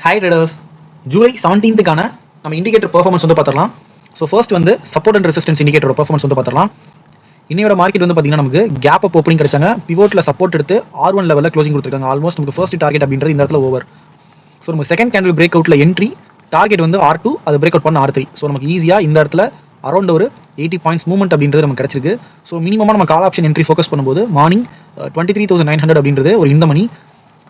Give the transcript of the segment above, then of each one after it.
High traders, July 17க்கான நம்ம indicator performance வந்து பார்த்துடலாம். ஸோ ஃபர்ஸ்ட் வந்து சப்போர்ட் அண்ட் ரெசிஸ்டன்ஸ் இண்டிகேட்டரோட பெர்ஃபார்மன்ஸ் வந்து பார்த்துடலாம். இன்னையோட மார்க்கெட் வந்து பார்த்தீங்கன்னா நமக்கு கேப் அப் ஓப்பனிங் கிடைச்சாங்க. பிவோட்டில் சப்போர்ட் எடுத்து R1 லெவலில் க்ளோசிங் கொடுத்துருக்காங்க. ஆல்மோஸ்ட் நமக்கு ஃபர்ஸ்ட் டார்கெட் அப்படின்றது இந்த இடத்துல ஓவர். ஸோ நம்ம செகண்ட் கேண்டில் பிரேக் அவுட்டில் என்ட்ரி, டார்கெட் வந்து R2, அது பிரேக் அவுட் பண்ண R3. ஸோ நமக்கு ஈஸியாக இந்த இடத்துல அரௌண்ட் ஒரு 80 பாயிண்ட்ஸ் மூவ்மெண்ட் அப்படின்றது நமக்கு கிடைச்சிருக்கு. ஸோ மினிமமாக நம்ம கால் ஆப்ஷன் என்ட்ரி ஃபோக்கஸ் பண்ணும்போது மார்னிங் 23,900 அப்படின்றது ஒரு இந்த மணி.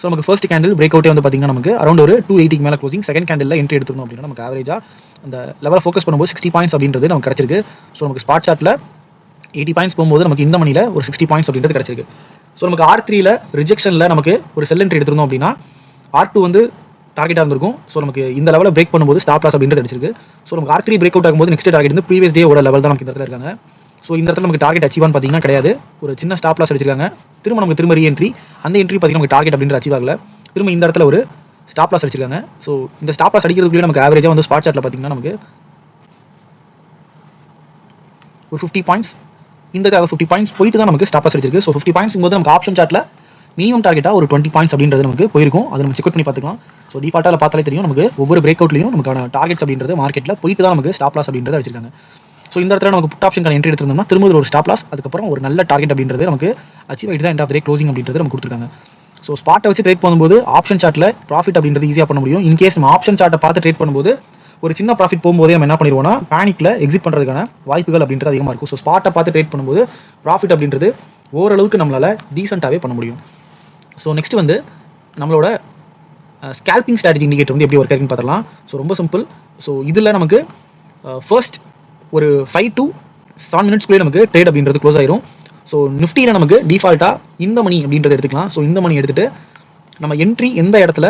ஸோ நமக்கு ஃபர்ஸ்ட் கேண்டில் பிரேக் அவுட்டே வந்து பார்த்தீங்கன்னா நமக்கு அரௌண்ட் ஒரு 280 மேலே க்ளோசிங். செகண்ட் கேண்டில் என்ட்ரி எடுத்துருந்தோம் அப்படின்னா நமக்கு ஆவரேஜாக அந்த லெவலில் ஃபோக்கஸ் பண்ணும்போது 60 பாயிண்ட்ஸ் அப்படின்றது நமக்கு கிடைச்சிருக்கு. ஸோ நமக்கு ஸ்பாட் சார்ட்டில் 80 பாயிண்ட்ஸ் போகும்போது நமக்கு இந்த மணியில் ஒரு 60 பாயிண்ட்ஸ் அப்படின்றது கிடைச்சிருக்கு. ஸோ நமக்கு R3ல ரிஜெக்ஷனில் நமக்கு ஒரு செல் என்ட்ரி எடுத்திருந்தோம் அப்படின்னா R2 வந்து டார்கெட்டாக இருந்திருக்கும். ஸோ நமக்கு இந்த லெவலில் பிரேக் பண்ணும்போது ஸ்டாப் லாஸ் அப்படின்றது அடிச்சிருக்கு. ஸோ நமக்கு R3 பிரேக் அவுட் ஆகும்போது நெக்ஸ்ட் டார்கெட் வந்து ப்ரீவியஸ் டே ஓட லெவல் தான் நமக்கு இந்த இடத்துல இருக்காங்க. ஸோ இந்த இடத்துல நமக்கு டார்கெட் அச்சீவான்னு பார்த்தீங்கன்னா கிடையாது. ஒரு சின்ன ஸ்டாப் லாஸ் அடிச்சிருக்காங்க. திரும்ப ரீஎன்ட்ரி, அந்த என்ட்ரி பார்த்தீங்கன்னா நமக்கு டார்கெட் அப்படின்ற அச்சீவ் ஆகல. திரும்ப இந்த இடத்துல ஒரு ஸ்டாப் லாஸ் அடிச்சிருக்காங்க. ஸோ இந்த ஸ்டாப் லாஸ் அடிக்கிறதுக்குள்ளே நமக்கு ஆவரேஜாக வந்து ஸ்பாட் சார்ட்டில் பார்த்தீங்கன்னா நமக்கு ஒரு 50 பாயிண்ட்ஸ், இந்த 50 பாயிண்ட்ஸ் போயிட்டு தான் நமக்கு ஸ்டாப் லாஸ் அடிச்சிருக்கு. ஸோ 50 பாயிண்ட்ஸ் போது நமக்கு ஆப்ஷன் சார்ட்டில் மினிமம் டார்கெட்டாக ஒரு 20 பாயிண்ட்ஸ் அப்படின்றது நமக்கு போயிருக்கும். அதை நம்ம செக் பண்ணி பார்த்துக்கலாம். ஸோ டிஃபால்ட்டாக பார்த்தாலே தெரியும் நமக்கு ஒவ்வொரு பிரேக் அவுட்லையும் நமக்கான டார்கெட்ஸ் அப்படின்றது மார்க்கெட்டில் போயிட்டு தான் நமக்கு ஸ்டாப் லாஸ் அப்படின்றது அடிச்சிருக்காங்க. ஸோ இந்த இடத்துல நமக்கு புட் ஆப்ஷன் என்ட்ரி எடுத்திருந்தோம்னா திரும்ப ஒரு ஸ்டாப் லாஸ், அதுக்கப்புறம் ஒரு நல்ல டார்கெட் அப்படின்றது நமக்கு அச்சீவ் ஆகிட்டு தான் எண்ட் ஆஃப் டே க்ளோசிங் அப்படின்றது நமக்கு கொடுத்துருக்காங்க. ஸோ ஸ்பாட்டை வச்சு ட்ரேட் பண்ணும்போது ஆப்ஷன் சார்ட்டில் ப்ராஃபிட் அப்படின்றது ஈஸியாக பண்ண முடியும். இன்கேஸ் நம்ம ஆப்ஷன் சார்ட்டை பார்த்து ட்ரேட் பண்ணும்போது ஒரு சின்ன ப்ராஃபிட் போகும்போதே நம்ம என்ன பண்ணிடுவோம்னா பேனிக்கில் எக்ஸிட் பண்ணுறதுக்கான வாய்ப்புகள் அப்படின்றது அதிகமாக இருக்கும். ஸோ ஸ்பாட்டை பார்த்து ட்ரேட் பண்ணும்போது ப்ராஃபிட் அப்படின்றது ஓரளவுக்கு நம்மளால் டீசெண்டாகவே பண்ண முடியும். ஸோ நெக்ஸ்ட் வந்து நம்மளோட ஸ்கேல்பிங் ஸ்ட்ராட்டஜி இண்டிகேட்டர் வந்து எப்படி ஒர்க் ஆகுன்னு பார்த்துலாம். ஸோ ரொம்ப சிம்பிள். ஸோ இதில் நமக்கு ஃபர்ஸ்ட் ஒரு 5 to 7 மினிட்ஸ்க்குள்ளே நமக்கு ட்ரேட் அப்படின்றது க்ளோஸ் ஆயிரும். ஸோ நிஃப்டியில் நமக்கு டிஃபால்ட்டாக இந்த மணி அப்படின்றத எடுத்துக்கலாம். ஸோ இந்த மணி எடுத்துகிட்டு நம்ம என்ட்ரி எந்த இடத்துல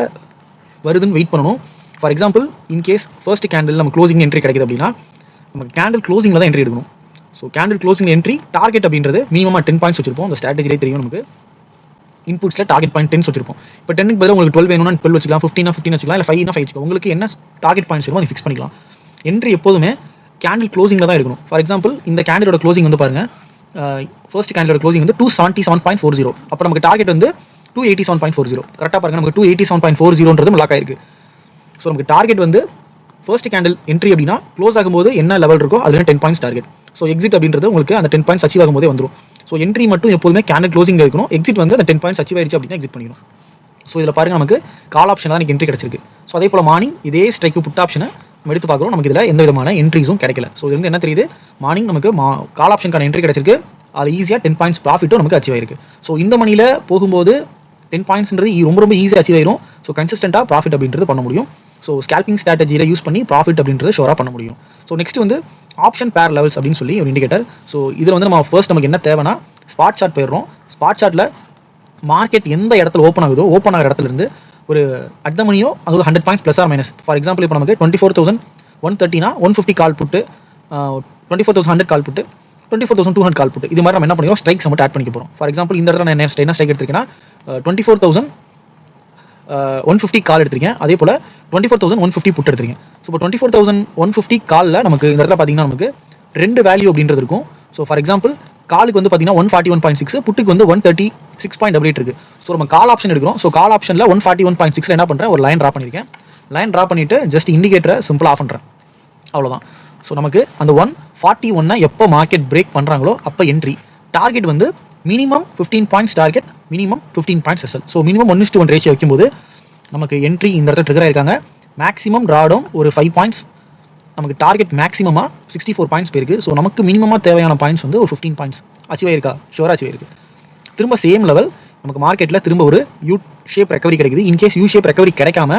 வருதுன்னு வெயிட் பண்ணணும். For example in case first candle நம்ம க்ளோசிங் என்ட்ரி கிடைக்குது அப்படின்னா நமக்கு கேண்டில் க்ளோசிங்கில் தான் என்ட்ரி எடுக்கணும். So candle closing entry target அப்படின்றது மினிமமாக 10 பாயிண்ட்ஸ் வச்சிருப்போம். அந்த ஸ்ட்ராட்டஜிலே தெரியும் நமக்கு இன்புட்ஸில் டார்கெட் பாயிண்ட் 10 வச்சிருப்போம். இப்போ 10க்கு பதிலாக உங்களுக்கு 12 வேணும்னா 12 வச்சுக்கலாம், 15 வச்சுக்கலாம், இல்லை 5 வச்சுக்கலாம். உங்களுக்கு என்ன டார்கெட் பாயிண்ட்ஸ் வேணுமோ அதை ஃபிக்ஸ் பண்ணிக்கலாம். என்ட்ரி எப்போதுமே கேண்டில் க்ளோசிங்கில் தான் எடுக்கணும். ஃபார் எக்ஸாம்பிள் இந்த கேண்டிலோட க்ளோசிங் வந்து பாருங்கள், ஃபர்ஸ்ட் கேண்டிலோட க்ளோசிங் வந்து 277.40. அப்போ நமக்கு டார்கெட் வந்து 287.40. கரெக்டாக பாருங்கள், நமக்கு 287.40 லாக் ஆயிருக்கு. ஸோ நமக்கு டார்கெட் வந்து ஃபர்ஸ்ட் கேண்டில் என்ட்ரி அப்படின்னா க்ளோஸ் ஆகும்போது என்ன லெவல் இருக்கோ அதில் 10 பாயிண்ட்ஸ் டார்கெட். ஸோ எக்ஸிட் அப்படின்றது உங்களுக்கு அந்த 10 பாயிண்ட்ஸ் அச்சீவ் ஆகும்போதே வந்துடும். ஸோ என்ட்ரி மட்டும் எப்போதுமே கேண்டில் க்ளோசிங் இருக்கணும். எக்ஸிட் வந்து அந்த 10 பாயிண்ட்ஸ் அச்சீவ் ஆயிடுச்சு அப்படின்னா எக்ஸிட் பண்ணிக்கணும். ஸோ இதில் பாருங்கள் நமக்கு கால் ஆப்ஷன் தான் எனக்கு என்ட்ரி கிடச்சிருக்கு. ஸோ அதே போல் மார்னிங் இதே ஸ்ட்ரைக்கு புட் ஆப்ஷனை நம்ம எடுத்து பார்க்குறோம். நமக்கு இதில் எந்த விதமான என்ட்ரிஸும் கிடைக்கல. ஸோ இது வந்து என்ன தெரியுது, மார்னிங் நமக்கு கால் ஆப்ஷனுக்கான என்ட்ரி கிடச்சிருக்கு. அது ஈஸியாக 10 பாயிண்ட்ஸ் ப்ராஃபிட்டும் நமக்கு அச்சீவ் ஆயிருக்கு. ஸோ இந்த மணியில் போகும்போது 10 பாயிண்ட்ஸ்ன்றது ரொம்ப ஈஸியாக அச்சீவ் ஆயிரும். ஸோ கன்சிஸ்டண்ட்டாக ப்ராஃபிட் அப்படின்றது பண்ண முடியும். ஸோ ஸ்கேல்பிங் ஸ்ட்ராட்டஜியில் யூஸ் பண்ணி ப்ராஃபிட் அப்படின்றது ஷோராக பண்ண முடியும். ஸோ நெக்ஸ்ட் வந்து ஆப்ஷன் பேர் லெவல்ஸ் அப்படின்னு சொல்லி ஒரு இண்டிகேட்டர். ஸோ இதில் வந்து நம்ம ஃபர்ஸ்ட் நமக்கு என்ன தேவைன்னா ஸ்பாட் சார்ட் போயிடுறோம். ஸ்பாட் சார்ட்டில் மார்க்கெட் எந்த இடத்துல ஓப்பன் ஆகுதோ ஓப்பன் ஆகிற இடத்துலேருந்து ஒரு அட் மணியோ அது 100 points plus or minus. For example இப்போ நமக்கு 24,130னா 150 கால் புட்டு, 24,100 கால் புட்டு, 24,200 கால் புட்டு, இது மாதிரி நம்ம என்ன பண்ணிடுறோம் ஸ்ட்ரைக்ஸ் மட்டும் ஆட் பண்ணிக்க போகிறோம். ஃபார் எக்ஸாம்பிள் இந்த இடத்துல நான் என்ன ஸ்ட்ரைக் எடுத்திருக்கேன்னா 24,150 கால் எடுத்திருக்கேன். அதே போல் 24,150 புட் எடுத்திருக்கேன். ஸோ இப்போ 24,150 காலில் நமக்கு இந்த இடத்துல பார்த்தீங்கன்னா நமக்கு 2 வேல்யூ அப்படின்றது இருக்கும். ஸோ ஃபார் எக்ஸாம்பிள் காலுக்கு வந்து பார்த்தீங்கன்னா 141.6, புட்டுக்கு வந்து 136.88 இருக்குது. ஸோ நம்ம கால் ஆப்ஷன் எடுக்கிறோம். ஸோ கால் ஆப்ஷனில் 141.6 என்ன பண்ணுறேன், ஒரு லைன் ட்ரா பண்ணியிருக்கேன். லைன் ட்ரா பண்ணிவிட்டு ஜஸ்ட் இண்டிகேட்டரை சிம்பிளாக ஆஃப் பண்ணுறேன். அவ்வளோதான். ஸோ நமக்கு அந்த 141 எப்போ மார்க்கெட் பிரேக் பண்ணுறாங்களோ அப்போ என்ட்ரி, டார்கெட் வந்து minimum 15 points target, minimum 15 points SL. So minimum 1:1 ratio வைக்கும்போது நமக்கு என்ட்ரி இந்த இடத்துல ட்ரிகர் ஆயிருக்காங்க. மேக்ஸிமம் ட்ராடவுன் ஒரு 5 பாயிண்ட்ஸ், நமக்கு டார்கெட் மேக்ஸிமமாக 64 பாயிண்ட்ஸ் போயிருக்கு. ஸோ நமக்கு மினிமமாக தேவையான பாயிண்ட்ஸ் வந்து ஒரு 15 பாயிண்ட்ஸ் அச்சீவ் ஆயிருக்கா, ஷோராக அச்சீவ் ஆயிருக்கு. திரும்ப சேம் லெவல் நமக்கு மார்க்கெட்டில் திரும்ப ஒரு யூ ஷேப் ரெக்கவரி கிடைக்குது. இன்கேஸ் யூ ஷேப் ரெக்கவரி கிடைக்காம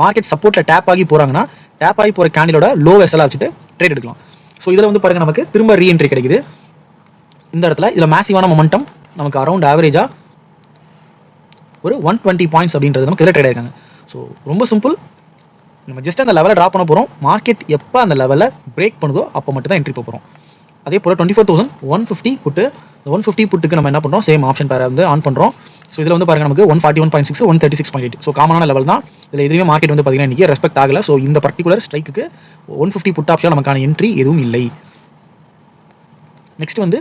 மார்க்கெட் சப்போர்ட்டில் டேப் ஆகி போகிறாங்கன்னா டேப் ஆகி போகிற கேண்டிலோட லோ வெஸ்ஸலாக வச்சுட்டு ட்ரேட் எடுக்கலாம். ஸோ இதில் வந்து பாருங்கள் நமக்கு திரும்ப ரீஎன்ட்ரி கிடைக்குது இந்த இடத்துல. இதில் மேசிவான மொமெண்டம் நமக்கு அரௌண்ட் ஆவரேஜாக ஒரு 120 பாயிண்ட்ஸ் அப்படின்றது நமக்கு இதில் ட்ரேட் ஆயிருக்காங்க. ஸோ ரொம்ப சிம்பிள், நம்ம ஜஸ்ட் அந்த லெவலை ட்ரா பண்ண போகிறோம். மார்க்கெட் எப்போ அந்த லெவலை பிரேக் பண்ணுதோ அப்போ மட்டும் தான் என்ட்ரி போகிறோம். அதே போல் 24,150 புட்டு, 150 புட்டுக்கு நம்ம என்ன பண்ணுறோம், சேம் ஆப்ஷன் பேரை வந்து ஆன் பண்ணுறோம். ஸோ இதில் வந்து பாருங்கள் நமக்கு 141.6, 136.8. ஸோ காமனான லெவல் தான். இதில் எதுவுமே மார்க்கெட் வந்து பார்த்தீங்கன்னா இன்றைக்கி ரெஸ்பெக்ட் ஆகலை. ஸோ இந்த பர்டிகுலர் ஸ்ட்ரைக்கு 150 புட் ஆப்ஷன் நமக்கான என்ட்ரி எதுவும் இல்லை. நெக்ஸ்ட் வந்து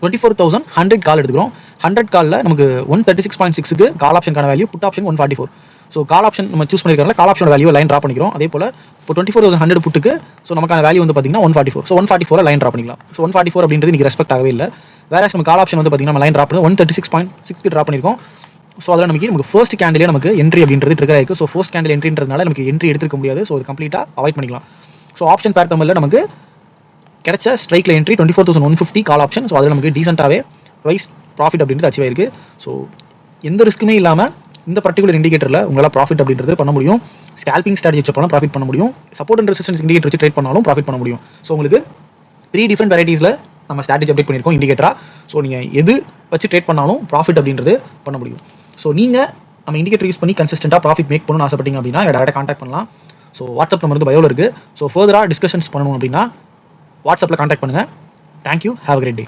24,100 கால் எடுத்துக்கிறோம். 100 காலில் நமக்கு 136.6க்கு கால் ஆப்ஷனுக்கான value, put option 144. So call option நம்ம சூஸ் பண்ணியிருக்காங்க, கால் ஆப்ஷனோட வேல்யூ லைன் ட்ரா பண்ணிக்கிறோம். அதே போல் இப்போ 24,100 புட்டுக்கு ஸோ நமக்கான வேல்யூ வந்து பார்த்தீங்கன்னா 144. ஸோ 144 லைன் ட்ரா பண்ணிக்கலாம். ஸோ 144 அப்படின்றது இன்றைக்கி ரெஸ்பெக்ட் ஆகவே இல்லை. வேறு நம்ம கால் ஆப்ஷன் வந்து பார்த்தீங்கன்னா நம்ம லைன் ட்ரா பண்ணி 136.6 ட்ரா பண்ணியிருக்கோம். ஸோ அதில் நமக்கு ஃபர்ஸ்ட் கேண்டிலே நமக்கு என்ட்ரி அப்படின்றது ட்ரிகர் ஆயிருக்கு. ஸோ ஃபர்ஸ்ட் கேண்டில் என்ட்ரின்றதுனால நமக்கு என்ட்ரி எடுத்துக்க முடியாது. ஸோ அது கம்ப்ளீட்டாக அவாய்ட் பண்ணிக்கலாம். ஸோ ஆப்ஷன் பேர் தமிழில் நமக்கு கிடைச்ச ஸ்ட்ரைக்கில் என்ட்ரி 24,150 கால் ஆப்ஷன். ஸோ அதில் நமக்கு டீசெண்டாகவே ப்ரைஸ் ப்ராஃபிட் அப்படின்றது அச்சீவ் ஆயிருக்கு. ஸோ எந்த ரிஸ்க்குமே இல்லாமல் இந்த பர்டிகுலர் இண்டிகேட்டரில் உங்களால் ப்ராஃபிட் அப்படின்றது பண்ண முடியும். ஸ்கேல்பிங் ஸ்ட்ராட்டஜி வச்சு பண்ணாலும் ப்ராஃபிட் பண்ண முடியும். சப்போர்ட் அண்ட் ரெசிஸ்டன்ஸ் இண்டிகேட்டர் வச்சு ட்ரேட் பண்ணாலும் ப்ராஃபிட் பண்ண முடியும். ஸோ உங்களுக்கு 3 டிஃப்ரெண்ட் வெரைட்டிஸில் நம்ம ஸ்ட்ராட்டஜி அப்டேட் பண்ணியிருக்கோம் இண்டிகேட்டரா. ஸோ நீங்கள் எது வச்சு ட்ரேட் பண்ணாலும் ப்ராஃபிட் அப்படின்றது பண்ண முடியும். ஸோ நீங்கள் நம்ம இண்டிகேட்டர் யூஸ் பண்ணி கன்சிஸ்டன்ட்டாக ப்ராஃபிட் மேக் பண்ணணும்னு ஆசைப்பட்டீங்க அப்படின்னா டேரெக்டாக கான்டாக்ட் பண்ணலாம். ஸோ வாட்ஸ்அப் நம்பர் வந்து பயோவில் இருக்குது. ஸோ ஃபர்தராக டிஸ்கஷன்ஸ் பண்ணணும் அப்படின்னா வாட்ஸ்அப்பில் கான்டாக்ட் பண்ணுங்கள். Thank you, have a great day.